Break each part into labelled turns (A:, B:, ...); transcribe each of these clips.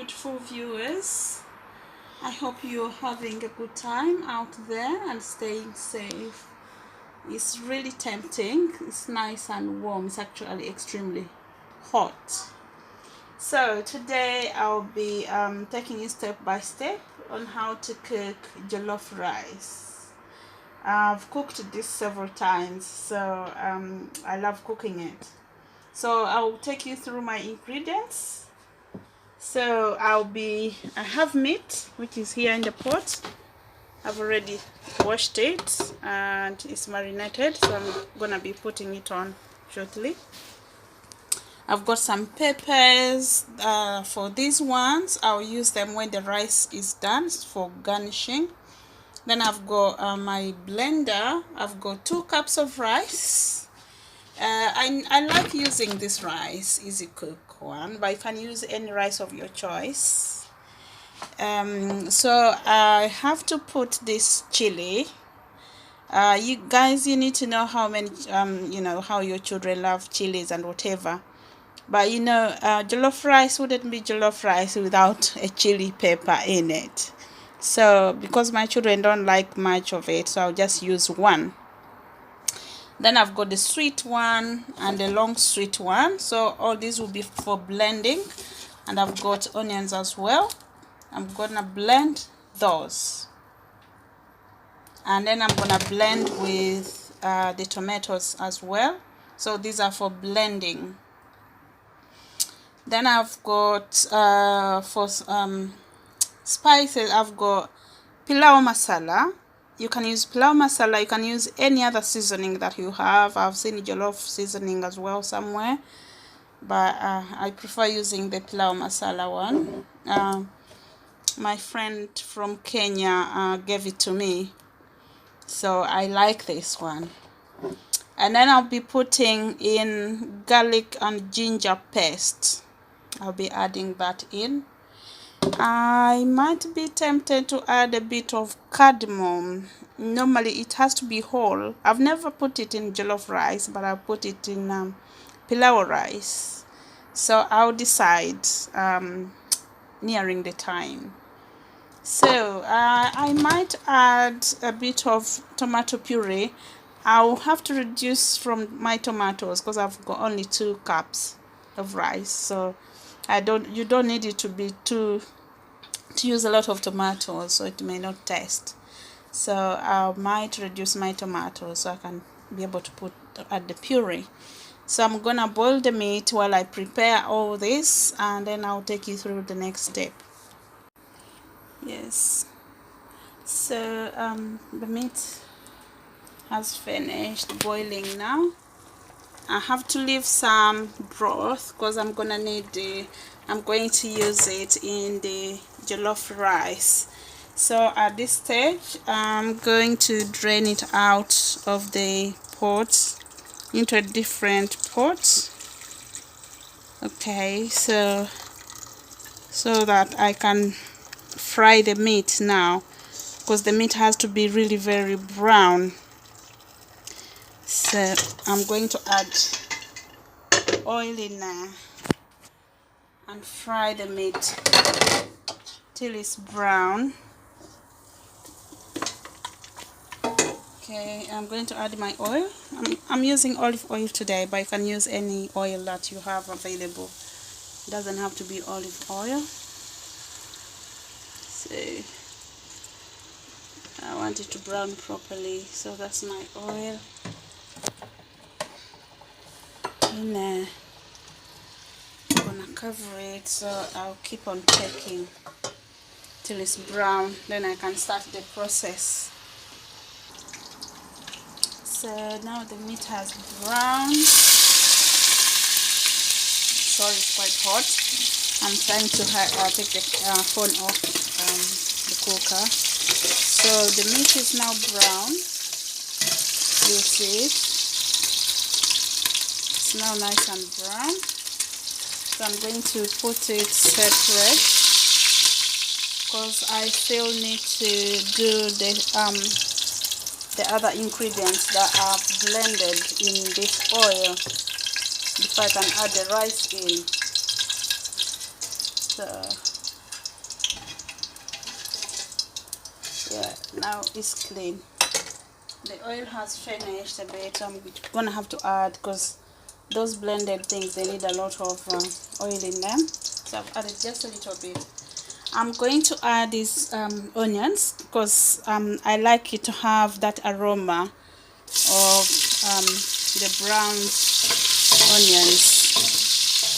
A: beautiful viewers. I hope you're having a good time out there and staying safe. It's really tempting. It's nice and warm. It's actually extremely hot. So today I'll be taking you step by step on how to cook jollof rice. I've cooked this several times, so I love cooking it. So I'll take you through my ingredients. So I have meat, which is here in the pot. I've already washed it and it's marinated, so I'm gonna be putting it on shortly. I've got some peppers. For these ones I'll use them when the rice is done for garnishing. Then I've got my blender. I've got 2 cups of rice. I like using this rice, Easy Cook one, but you can use any rice of your choice. So I have to put this chili. You guys, you need to know how many how your children love chilies and whatever, but jollof rice wouldn't be jollof rice without a chili pepper in it. So because my children don't like much of it, so I'll just use 1. Then I've got the sweet one and the long sweet one, so all these will be for blending. And I've got onions as well. I'm gonna blend those, and then I'm gonna blend with the tomatoes as well, so these are for blending. Then I've got for spices, I've got pilau masala. You can use pilau masala, you can use any other seasoning that you have. I've seen jollof seasoning as well somewhere, but I prefer using the pilau masala one. My friend from Kenya gave it to me, so I like this one. And then I'll be putting in garlic and ginger paste. I'll be adding that in. I might be tempted to add a bit of cardamom. Normally it has to be whole. I've never put it in jollof rice, but I'll put it in pilau rice. So I'll decide nearing the time. So I might add a bit of tomato puree. I'll have to reduce from my tomatoes because I've got only 2 cups of rice, so you don't need it to use a lot of tomatoes, so it may not taste. So I might reduce my tomatoes so I can be able to add the puree. So I'm gonna boil the meat while I prepare all this, and then I'll take you through the next step. Yes, so the meat has finished boiling now. I have to leave some broth because I'm going to use it in the jollof rice. So at this stage I'm going to drain it out of the pot into a different pot. Okay, so that I can fry the meat now, because the meat has to be really very brown. So I'm going to add oil in there and fry the meat till it's brown. Okay, I'm going to add my oil. I'm using olive oil today, but you can use any oil that you have available. It doesn't have to be olive oil. So I want it to brown properly, so that's my oil. In there, I'm gonna cover it, so I'll keep on checking till it's brown, then I can start the process. So now the meat has browned. Sorry, it's quite hot. I'm trying to take the phone off the cooker. So the meat is now brown. You see it. It's now nice and brown. So I'm going to put it separate because I still need to do the other ingredients that are blended in this oil before I can add the rice in. So now it's clean. The oil has finished a bit. I'm gonna have to add, because those blended things, they need a lot of oil in them, so I've added just a little bit. I'm going to add these onions, because I like it to have that aroma of the brown onions,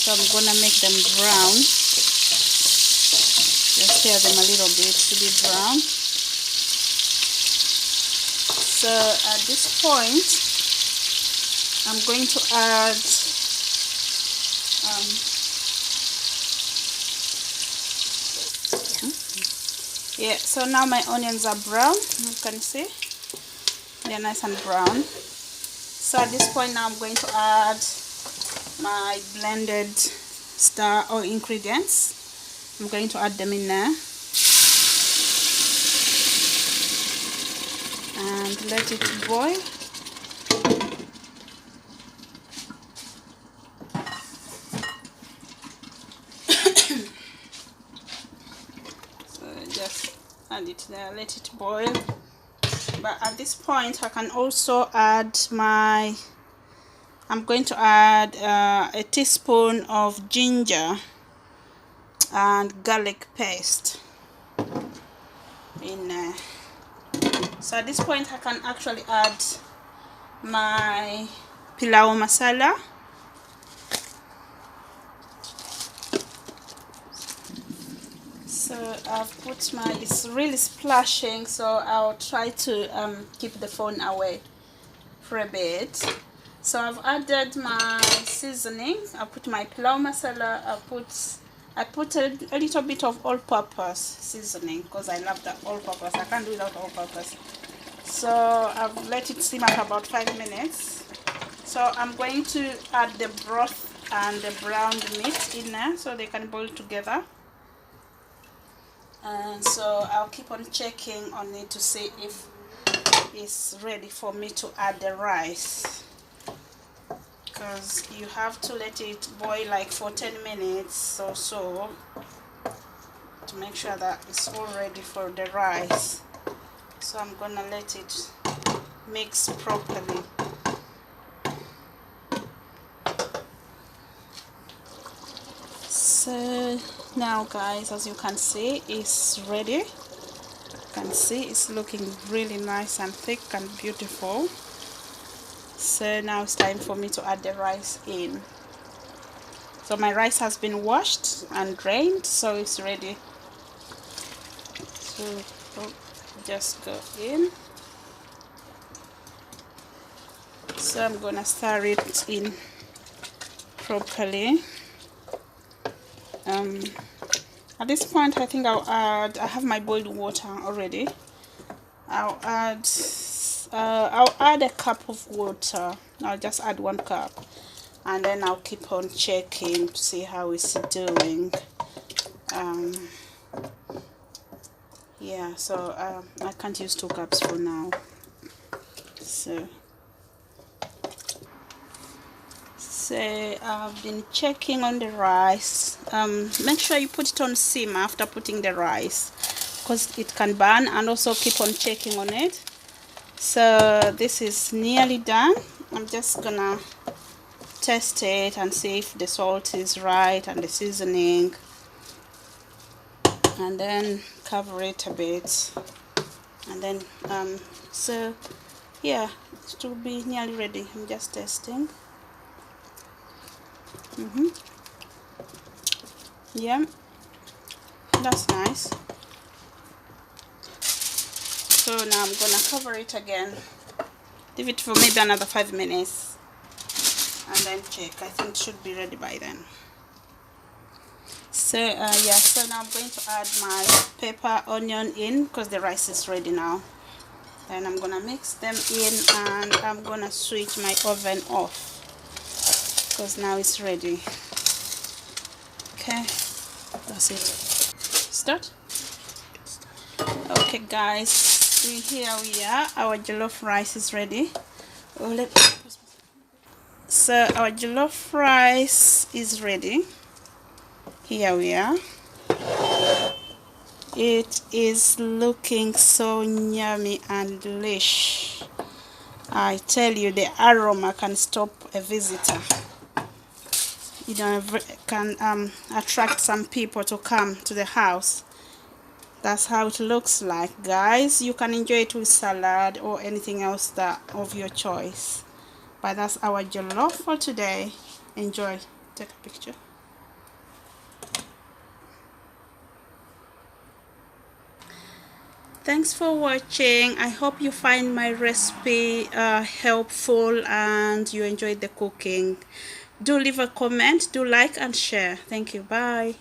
A: so I'm gonna make them brown. Just stir them a little bit to be brown. So at this point I'm going to add yeah, so now my onions are brown. You can see they're nice and brown. So at this point now I'm going to add my blended star or ingredients. I'm going to add them in there and let it boil. So just add it there, let it boil. But at this point I can also add I'm going to add a teaspoon of ginger and garlic paste in there. So at this point I can actually add my pilau masala. So I've put it's really splashing, so I'll try to keep the phone away for a bit. So I've added my seasoning. I put my pilau masala. I put a little bit of all-purpose seasoning, because I love that all-purpose. I can't do without all-purpose. So I've let it simmer for about 5 minutes. So I'm going to add the broth and the browned meat in there so they can boil together. And so I'll keep on checking on it to see if it's ready for me to add the rice, because you have to let it boil like for 10 minutes or so to make sure that it's all ready for the rice. So I'm gonna let it mix properly. So now guys, as you can see, it's ready. You can see it's looking really nice and thick and beautiful. So now it's time for me to add the rice in. So my rice has been washed and drained, so it's ready to just go in. So I'm gonna stir it in properly. At this point I think I'll add, I have my boiled water already. I'll add a cup of water. I'll just add 1 cup, and then I'll keep on checking to see how it's doing. Yeah, so I can't use 2 cups for now. So I've been checking on the rice. Make sure you put it on simmer after putting the rice, because it can burn, and also keep on checking on it. So this is nearly done. I'm just gonna test it and see if the salt is right and the seasoning, and then cover it a bit, and then so yeah, it will be nearly ready. I'm just testing. Yeah, that's nice. So now I'm gonna cover it again, leave it for maybe another 5 minutes, and then check. I think it should be ready by then. So yeah, so now I'm going to add my pepper, onion in, because the rice is ready now. Then I'm gonna mix them in, and I'm gonna switch my oven off, because now it's ready. Okay, that's it. Start. Okay guys, here we are. Our jollof rice is ready. So our jollof rice is ready. Here we are. It is looking so yummy and delish. I tell you, the aroma can stop a visitor. You know, can attract some people to come to the house. That's how it looks like, guys. You can enjoy it with salad or anything else that of your choice. But that's our jollof for today. Enjoy. Take a picture. Thanks for watching. I hope you find my recipe helpful and you enjoyed the cooking. Do leave a comment, do like and share. Thank you. Bye.